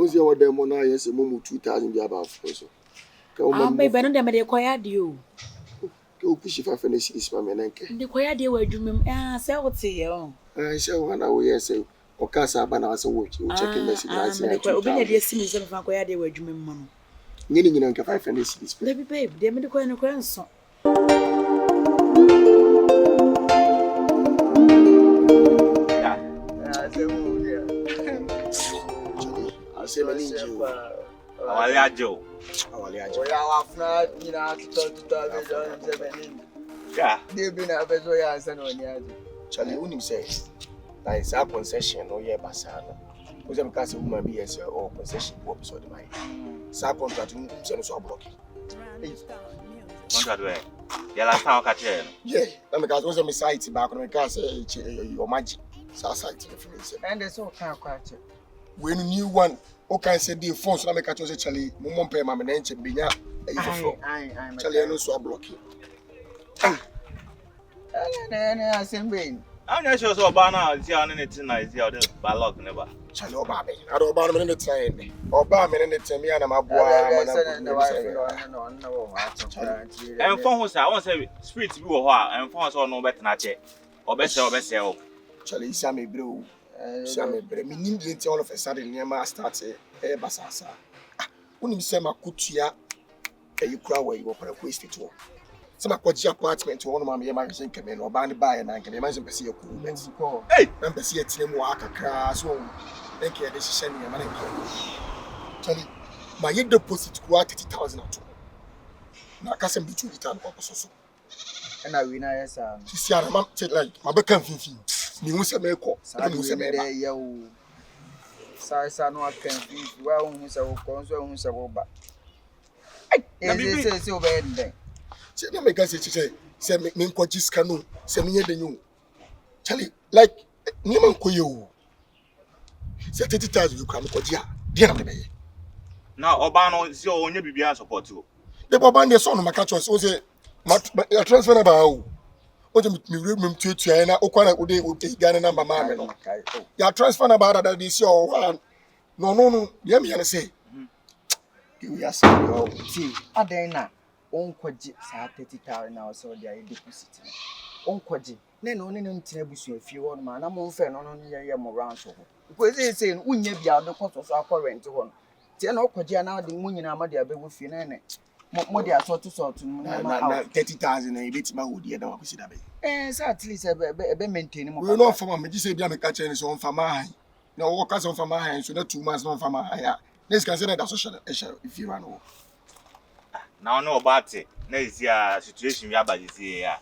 Ozi ya wade mo na yesi mo 2000 bi aba so. Baby, no dem dey koya de o. Ke o push 500 cedis ma me nanke. Dey koya de wa adwumem. Say what ye o. Say wana wo yesi o ka sa aba na asa wo check message na say. Obi na dey see me say me fa koya de wa adwumem mo no. Nyini nyina nke 500 cedis. Baby, dey me dey koya no koya nso. I say me ninja. Awale ajo. Oya wafuna nyina tuto be Yeah. Dey be na be so ya ansa na oni ajo. Charlie, unim say that is a concession no ye basa no. O say because woman be yes or concession go be so the mind. Sa contract no say so block. Contract where? Ya last time ka tell. Yeah, na me because o say me site back no me ka say your magic. Sa site no feel say. And so kan kwache. When new one o can say the phone so na me ka say Charlie, mo mo pay ma me na nche benya e fofo. Charlie no so block. Ene asembe. Anya sure so ba na zi anu ne tin na zi o de ba lock never. Charlie oba be. Ado oba me ne try ne. Oba me ne try me na maboa ma na wife no En phone ho sa won say spirit bi wo ho a en phone so no bet na che. Obese o. Charlie isa me bro. Isa me bre. Me nim dey all of a sudden near ma start e basasa. Unim say makutua e kura wa yi wo para quest to. Some kwaji apartment one ma me ma yin keme no ba ne ba ya na keme ma yin pese ya ku bet. Hey, na pese ya tire mu akakra so make ya de hihye ne ma na nke. Charlie, my ye deposit ku 30,000 ato. Na ka sem bitu bitan ko so. Na we na yesa. Sisi ara ma like ma be kan finfin. Ni hu se me ko, ni hu se me ba. Ya o. Sa no akan finfin wa hu se wo ko so hu se wo ba. Ai, se o be ndeng. Say na me ka say me nkoji sika no, say me yede nyu. Charlie, like ni man ko ye o. Say 30,000 you come koji a. Dey na me be. Na oba no si o onye bibia support o. The baba dey so no maka chance o say ya transfer na ba o. O je me remem tuatua na okwana o dey Ghana number ma me no. Ya transfer na ba da dey si o wa. No, dey me yan say. You ya say o. See, aden na onkwaji sa 30,000 na so dey deposit. Onkwaji na oni no ntina busu afie ho no ma na mo mfa no ye mo round so ho. Because say no unya bia de koto so akọ rent ho no. Tie na okwaji na de mo nyina ma de abegu fie na ne. Mo de asort no na 30,000 na ebeti ma wodi e da wa kwesi da be. So at least be maintain mo. We no for me say bia me ka che ni so on fa ma han. Na wo ka so on fa ma han so na 2 months no on fa ma han ya. Let's consider that social if you run over. Now no about it. Na isi a situation we abajisi ya.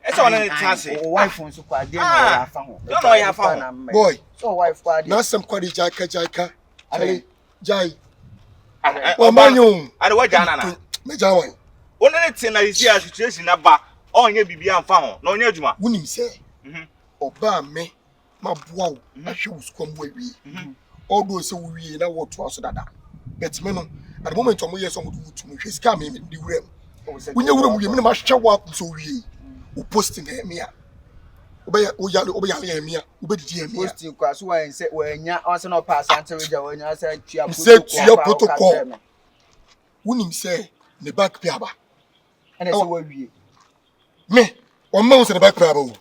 E so na tase. O wife on so kwa de na ya fa ho. Yo no ya fa ho. Boy, so wife kwa de. na sem kwa de jaika. Ale jai. O manyo. Ade wa jana na. Me jawan. Wona ne tin na isi a situation na ba. Onye bibia mfa ho. Na onye adwuma. Wunim se. Oba me maboa wo. Ahwe uskom bo awie. Odo se wo wie na wo to aso dada. Bet me no at the moment omo yes omo do me hweska me di wurem. Wunya wurem wie me na ma hwe wo so wie. O posting e me a. Obayale e me a. Obedidi e me a. Posting kwa so wan se wanya on se no pass antereja wanya se tua protocol. Wunim se ne back pay aba. Ene se wo wie. Me o ma se ne back pay aba o.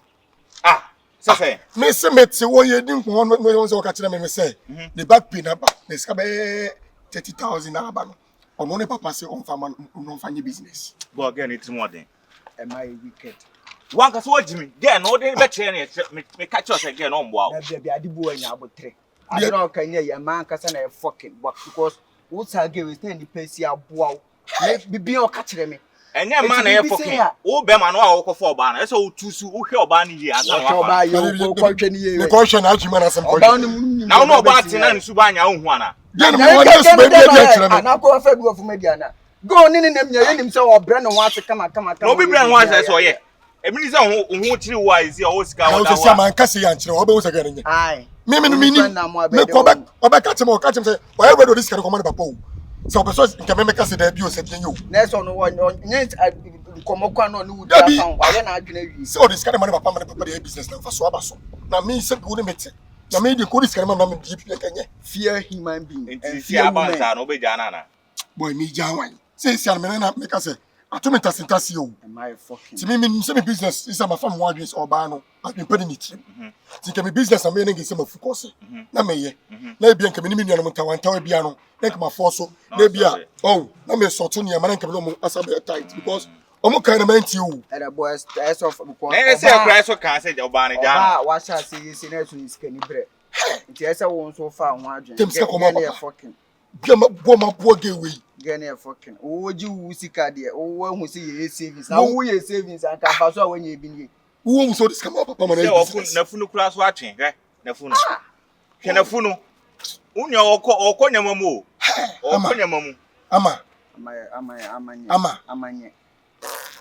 Say me se meti wo ye din ko no se wo ka kire me say the back pay na ba ne ska be 30,000 na ba no ono ne papa say on farm no fanye business go again it more than am I wicked one ka so jimi there no dey be kire me catch us again on boa na bia adibu anya abotre ade no kan ye man kasa na fucking but because wo sa ge we stand the pesi aboa na bibia o ka kire me enye man na e fucking wo be man no a wo ko for oba na so wo tusu wo hwe oba ni ye asa no oba ye wo ko hwe ni ye me ko hwe na ajima na sem ko na wo oba ati na nsu ba anya wo hu ana ya no mo na su be bia kire me na ko fa bi wo fu media na go ni nem nya ye nim se obre no ho ase kama no bi bre no ase so ye ebini se ho chiri wa isi o sika wa da wa se man kase ya nchire oba wo se gane nya ai me ko ba ka che se o e redo risk ko mo papa o se o person nke me kase da bi o se bien yo na so no nya komokwa no ni wudi afan wa ye na adwena wi se o risk ka de mo papa me papa de business na fa so aba so na me se bi wo ne mete na me de ko sika na me deep like anya fear human being Nti and si fear abanza women. no be jana na. boy me janwan say si an me na make say atomi tasintasi o Am I fucking? ti me say me business is am fam one adwins oba no adwin pedi ni ti ti ke me business am me na ngese ma focus na me ye na bia nke me ni nua no tawantawa bia no na nke ma forso na bia oh na me sorto ne ma na nke me no mo asabe tight because omo kan na menti o And the boys, that's of because. Na say cry so kan say oba ne jana. Oba, what shall say? Say na so is can bre. Nti esa won so far one adwin. Tem sika koma papa. Fucking. bia ma bo ge we Gane fucking. O ji wu sika de. O hu say ye savings. Na wo ye savings and ka fa so when ye bi ni. wo mu so this come papa ma Say na ofun na funu kura so atwen, hwe. Na funu. Hwe na funu. Unya okọ nyama mu o. Okọ nyama mu. ama Amanye.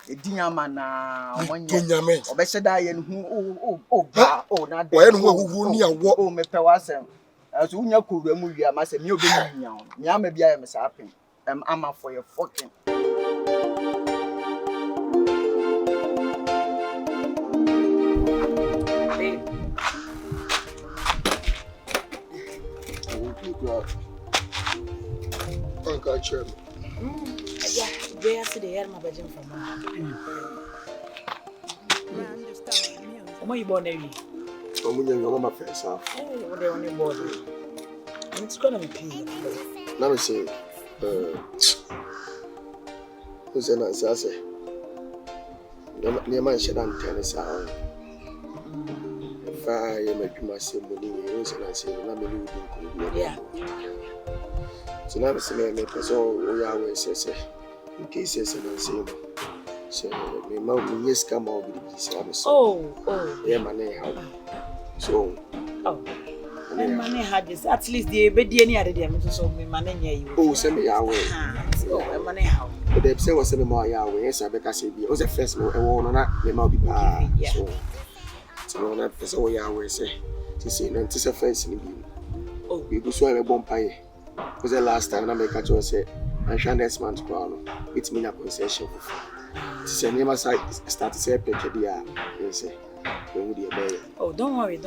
Edinyama na to omonye. nyame Obehye da ye hu ba na de. wo ye no wo ni awo O me pe wasem. Aso unya kowura mu wi ama se me obenya nya ho. Me ama bia ye me sa apem. Ama for your fucking. Babe, yeah, they are the air my bedroom from. Omo you born every. omunya ngo ma first half Hey, what they only born. It's gonna be pee. na me say who's na say ne man shedan tennis out fa ye madwuma se mo ni who's na say na me ni ko Yeah. so na be say me person o ya we say in case say na say no so me ma mo yes ka ma obi bi say am so Oh. yeah man how so Oh. And money had this. At least the baby any other day. I'm so me money near you. oh say me ya we Oh, money how? but they say was say me ma ya we yes abeka say bi o say first no e wo no na me ma obi pa so na person o ya we say na say first ni bi Oh, we go so e bomb paye because the last time na me catch you say and share next month kwa no it mean a concession for say me ma start say peke dia say we dey be oh, don't worry.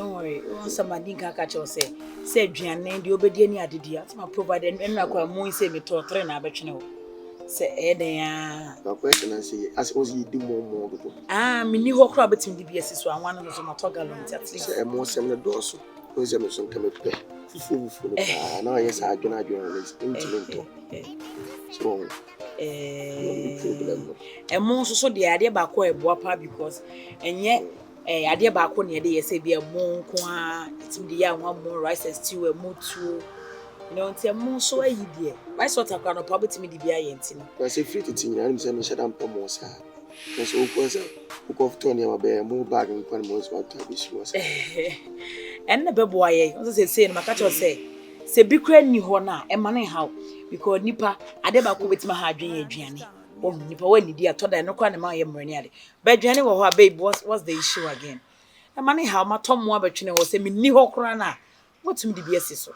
Once somebody can catch us say Gianne, the obedi any adedia. My provider and I call mo say me to train na between. Say there. the question say as was you do more go Me ni ho kra betim di BS so anwan no so matoga long at least. say e mo sem na do so o say me so come pe fufu na yes adwena intimate so Mo so de ade ba ko eboa pa because enye ade ba ko ne de yese bia mo nko a itim de ya nwa mo rice stew mo tu you know ntia mo so ayi de rice water kwa no pa betimi de bia ye nti no I say free to thing na me say me shada mpa mo sa so o ko say o ko fto ne ma be mo bag nko mo so ta bi so say en na beboa ye o say no maka cho say bi kra ni ho na e ma ne haw because nipa ade ba ko betima ha adwen ye aduane o nipa wa nidi atoda no kwa ne ma ye mrani ade ba aduane wo ho babe what's the issue again e ma ne haw ma tom mo abetwene wo say me ni ho kra na wotum di bi esi so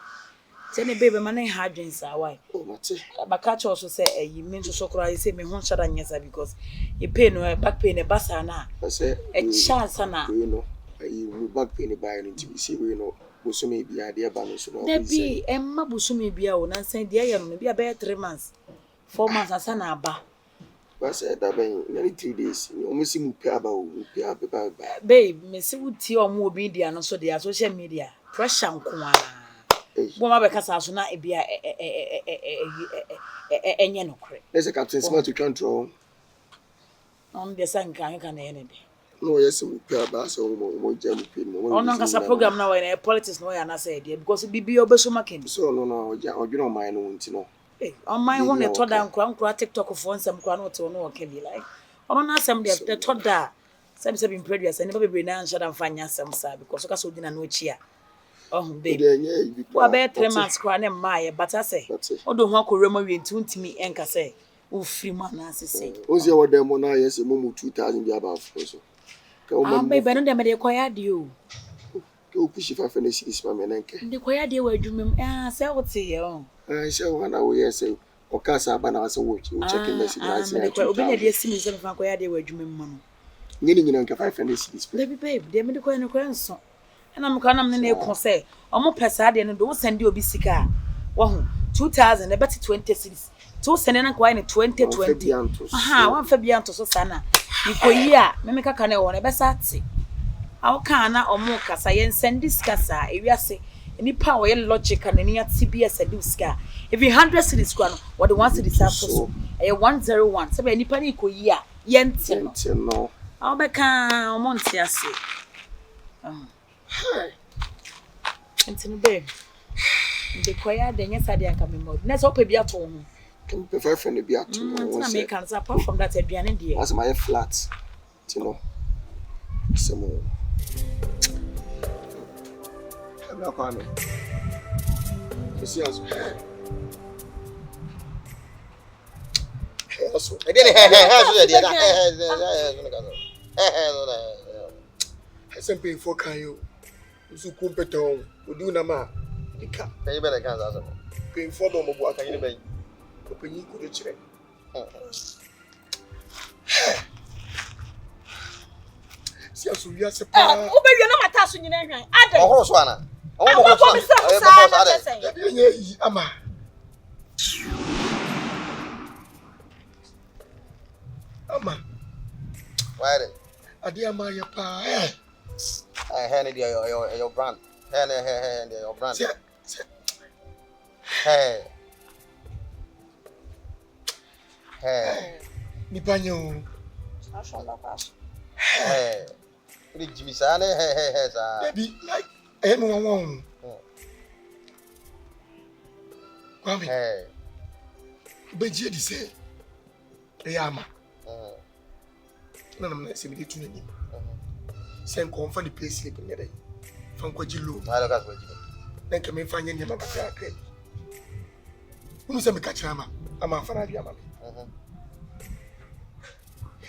say ne babe ma ne ha adwen sa why o mate maka cho so say eyi me so kra say me ho shada nyesa because e pain no back pain e basa na I say e chance na we no we back pain buy no nti see we no busumi bia de ba no so no there be emma busumi bia o na san dia ye no bia be 3 months 4 months asa na aba ba say that ben nearly 3 days o mo si mu pe aba o mu pe aba ba babe me se wuti o mo obi dia no so dia social media pressure nko a bo ma be kasa so na e bia enye no kre let's say captain smart to control on the san kan na ye ne de no yes mu pe aba so mo jam pe mo on kasa program na we na politics no ya na say dia because bibi obeso makin so no odwena o man no nti no on my one e toda nkura TikTok for nsem nkura no te no o can be like on na asem de toda say be previous and never be na answer dan fanya asem sa because kasa odina no chi a oh baby wa be 3 months kwa na mma but I say odo ho akore ma wi ntimi enka say o free man na say ozi wo dem na yes mo 2000 bi aba so baby no dem de koya de o o push fa fa na series ma me nanke de koya de wa adwumem say what say o say wana wo yes o kasa aba na say wo check message na say obi na de simi say fa koya de wa adwumem ma no nyini nyina nke 500 series baby babe de me de koya no koya nso na me kwa na me na ekon say omo pesa de no do send obi sika wo ho 2000 e beti 20 cities to send na kwa ni 2020 aha wan fa bia nto so sana ikoyi a me kaka na wo na be sa ate aw kan na omo kasa yen send this kasa ewiase nipa wo ye logic na ni ati bia send this ka if 100 cities kwa no what the 1 cities after so e 101 se be nipa ni ikoyi a yen ti no aw be kan omo nti ase Entini be. The choir de nyesa de anka me mod. Na so pa bia to ho. Can prefer friend bia to. Na me kan apart from that aduane de. As my flat. You know. Some. I'm not going. You see us. So. E dele so de SMP for kan yo. Usu kumpeton. Odu na ma. Ika. Can you better can answer? Pay for do mo bu aka Can you be? openyi ko de kire. Si aso wi ase pa. O be wi na mata so nyina hwan. Adam. Ohoro so ana. Ohoro so ana. Enye yi ama. Ama. Why then? Ade ama ya pa. Hand your brand. Hand your brand. Se Hey. Hey. ni panyo. Hey. Uri Jimmy Sane hey sa. Baby like me won. Kwame. Hey. Beji di se. Ama. Na na se mi de tunu ni. Se nko fa di place sleep nyeda yi. Fa nko jilo. Na loka ko Jimmy. Na nke me fa nyanya ma ba ka kai. Unu se me ka chama. Ama fa na bi ama me.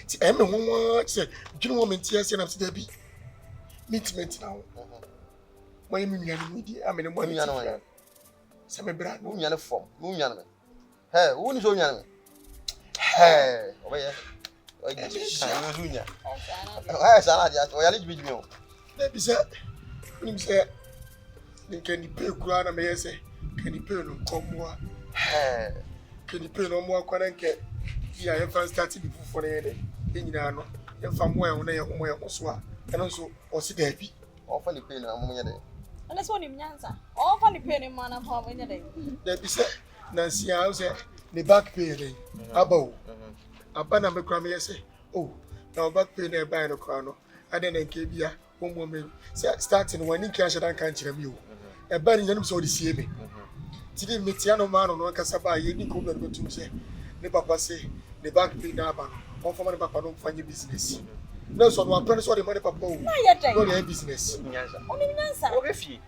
Ti me won se dwunu wo menti ase na se da bi. Meet now. Mo yemi nua ni di amene mo ni. Se me bra Nu nya ne form. Nu nya ne. Hey, wo ni so nya ne. Hey, obaye. Oye, kan nu nya. Hey, sana dia. Oya le Jimmy o. Na bi se ni se ni kan di pe kura na me yese. Kan di pe no komwa. Hey. Kan di pe no mo akwana nke ya ye fan start di fufu na ye nyina no. Ye fa mo ya na ye ho ye so a. Eno so o si da bi. O fa ni pe na mo nya de. Ana so ni mnyansa. O fa ni pe ni ma na fa mo nya de. Da bi se na sia o se ni back pay ni. Abawo. Aba na me kura me yese. Oh, na back pay na buy no kura no. Ade na nke bia o mo me. Starting one in cash dan kan kire mi o. E ba ni nyanum so di sie me. Ti di metia no ma no kasa ba ye ni ko be go tum se. Ne papa se the back pay na aba no. On for money papa no find business. No so no apprentice so the money papa o. Na ye den. Go the business. Nyansa. O ni mnyansa. O be fie.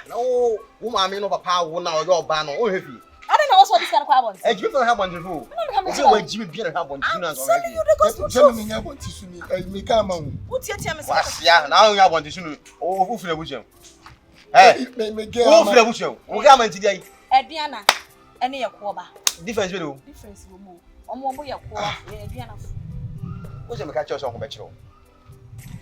Na wo ma me no papa wo na o yo ba no o he fie. Ada na wo so dis kan kwa abon. E Jimmy for ha bon jefo. O se wa Jimmy bia na ha bon jefo na so Tell you the gospel Tell truth. me nya bonti su ni me ka ma wo. Utie me Wasia na o nya bon jefo no. O fure bujem. Eh. Me ge O fure bujem. O ga man ti dia yi. Aduana. Ene ye ko ba. Difference be do. Difference wo mo. Omo ye ko ye aduana. O se me ka cho so ko be chiro.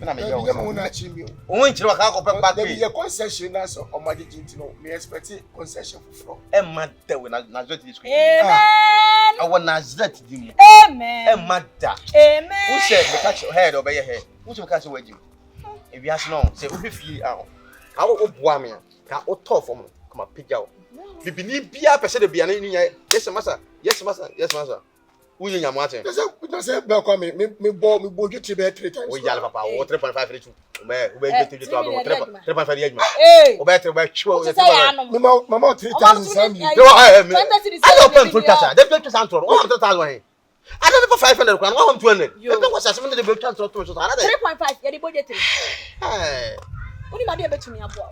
Me na me Ya ye me o. wo na chi mi o. O won chiro ka ko pe back There pay. be a concession na so o ma di jinti no. Me expect concession for. E ma da we na zo ti school. Amen. I want Nazareth di mu. Amen. E ma da. Amen. Who said me catch your head over your head? Who should catch your wedding? If you ask no, say who feel out. I will boa me. Ka o tough for me. Come on, pick out. Bibi bia pese de bia na ni yes master. Yes master. Yes master. Who you nyam atin? Na say be kwa me bo dwetri be 3 times. O yale papa, o 3.5 reach. O be dwetri to abo 3.5 reach. Hey. O be 3 be chwo. Me mama 3 times sami. I open full tata. They be to santor. 100,000 he. I don't have 500 kwan. 120. They be was 700 de be transfer to so another. 3.5 ye di budget 3. Hey. Oni ma de betumi aboa.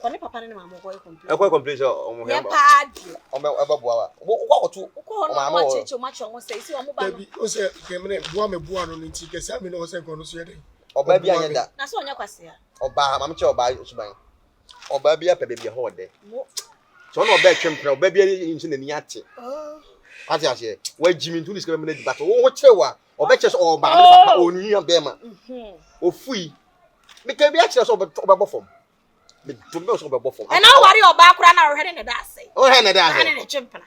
Oni papa ne ma mo go complain. E kwa complain o mo Ye he. paadi. O be boa wa. Wo ko Ko no ma cheche ma che mo say si o mo ba no. Baby, o say kemene boa me boa no nti ke sami no say ko no so ye den. Oba bia anya da. Na so onya kwase ya. Oba ma me che oba suban. Oba bia pe bia ho de. Mo. So no oba twempra oba bia yin na ni ate. Ate ase. Wa Jimmy ntu ni ska me na di but wo kire wa oba che so oba ne papa oni ya be ma. Ofui. Me can be actually so about form. Me to be so about form. And now worry about crying our head in the dance. Oh, Hannah, And in a chimpana.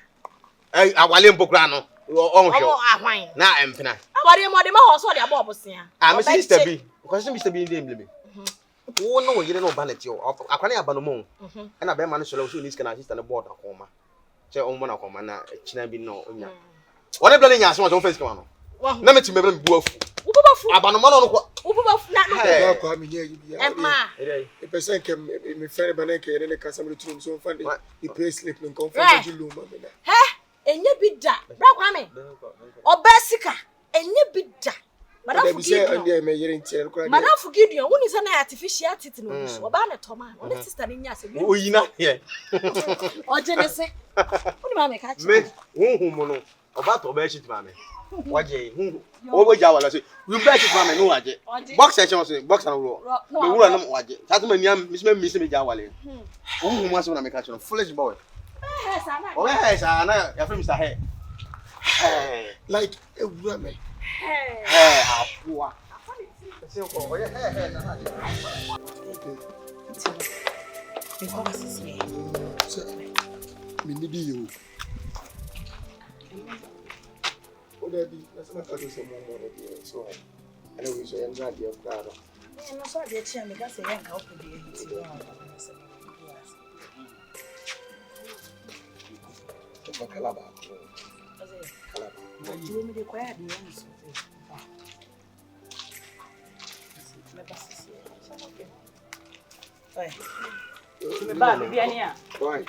I will limp grano. Oh, Wine. now I'm pina. I worry more than my horse or the Bobosia. I'm a sister B. Because Mr. B named me. Oh, no, you don't know Bannet. I can't have Banomon. And I bear man so soon is can assist on the board of Homa. Say, oh, one of Homana, Chinabi no. What a bloody ass was on face come on. Never to me, Wolf. Abanomano. Emma. A person can be fair banana and a customer to so funny. He pays sleep and comfort you. And you be that. Brahman. Or Bessica. And you be that. Madame forgive you. One is an artificial attitude. Or Banner Thomas. Or Mrs. Staninas. Oh, you not here. Or Genesis. What do I make? Me, who about to bet it, mammy. What ye? Over Java, say, you bet it, mammy, no, I box session, box and roll. No, I don't watch it. That's my young Miss Jawali. Who wants to make a foolish boy? Oh, yes, I know. Your friend Mr. Hay. Like a woman. Hey, poor. Me need you. Oh, Daddy, let's not talk to some more. So, I know we should enjoy your crowd. I'm not sorry, dear, because I can't help you. Calabar. You may be quiet, Why?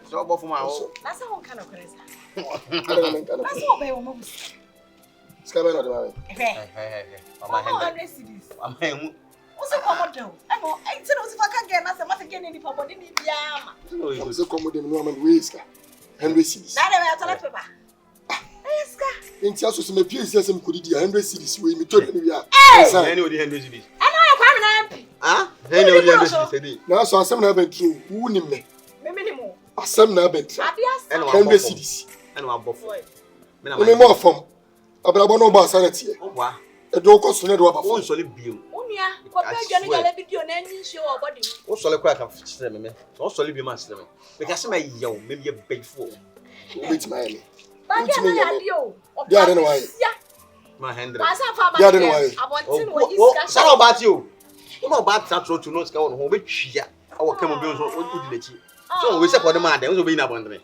So, both of my own. That's all kind of crazy. That's all they will Scabbard of the way. Hey, my hand. I'm him. What's a commodore? I know, I said, if I can't get nothing, I can't get any for body. I'm so commodore, Norman Whisker. Henry cities. That I paper. In Tiasus, my peers says some could be 100 cities where we told you. I know the 100 cities. I know I'm MP. Ah, I know the 100 cities. Now, so some have been true. Who name me? Minimum. Some have been 100 cities. And I'm both. Me more from Abrabano Bassanity. Wow. A dog was never one solid bill. Unia, what are you going to do on any show or body? What solid crack of them, or solid be master. Because my yo, maybe a big fool. Which Miami. But you don't know why. My hand. Yeah, don't know why. What about you? You know about that road to not go on home with Chia. Our camel bills would let you. So we support the man, there was a being abandoned.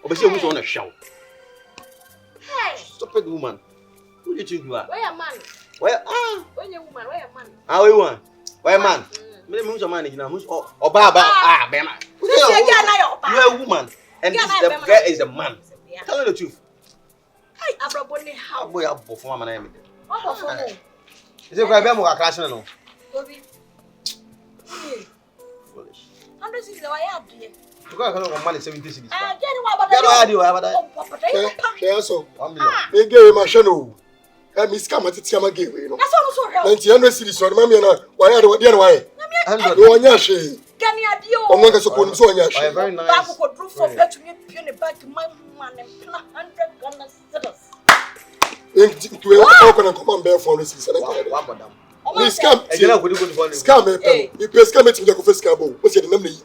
Obviously, who's on a show. Stop it, woman. Who did you do? Where a man? Where? When you woman, where a man? How you want? Where man? Many moons of money, you know, who's or Baba? Ah, Bema. You're a woman, and this guy is a man. Tell her the truth. Hey, Abraboni, how boy up before my name? What for? Is it quite a class? No. Foolish. 100 is the way I do it. You got a money 70 cities. I get what Yes, so they gave my channel. And Miss Kamati gave you. That's also 900 cities on Mammy. Why are the other way? One yashi. Can you do? I'm not supposed to yashi. Very nice. Back for proof for bet me puny back to my man and 100 gunners. Into a open and come on bare for this. Miss Cam, scam, you pay scam to the first cabo. What's your name?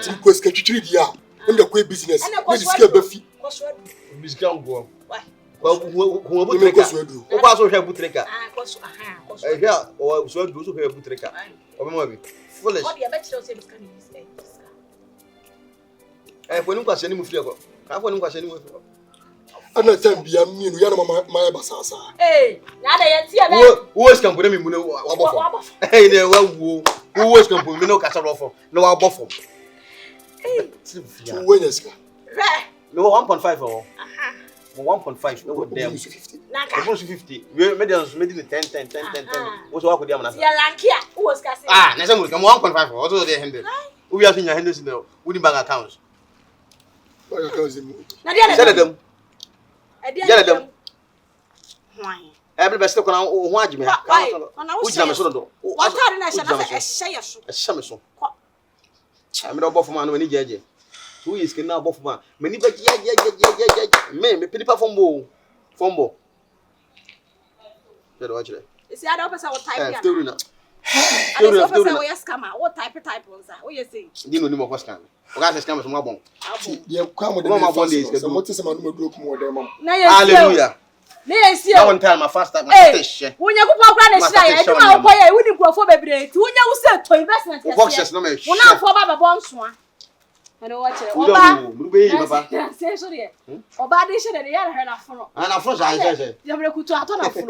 Some question to treat ya. When the quick business, when the scale Buffy. Miss Gambo. Well, who will make us do? Who also have Butreka? Yeah, or so do so have Butreka. Or maybe foolish. And when you pass any move, I wouldn't pass any move. I'm not telling you, I'm my Basasa. Hey, now they who was come with me? Hey, there who was come with me? No catch off. No, I'll buffalo. Hey, 2 winners. No 1.5 or 1.5. No, damn 50. 50. We made us made it 10. What's what with them? Who was casting? Ah, next one come 1.5. Also, they handle. We are in your hands in the wooden bank accounts. Tell them. Get them. Why? Everybody still can watch me. Which I'm so. What are I say? I'm not for man when he judge. 2 years can now both man. Many back me people fombo. Get watch it. You see, I don't person what type. Still na. I don't person what scammer. What type on that? What you say? Di no ni mo scam. O ga scam so mo bon. Ye kwa mo de Mama first days, one. So mo tese ma no do ko mo de mam. Hallelujah. Na yes That one time my first time my fish. Wonya kupa kura na shira ya eduma okoye wudi nkrofo bebre ti wonya wo se to investment Boxes no me. Wo na afọ baba bon so a. Ano wa chere. Oba. Mu be yi baba. Say so de. Oba de shire de ya na hwe na foro. Ana fro ja. Ya bre kutu ato na foro.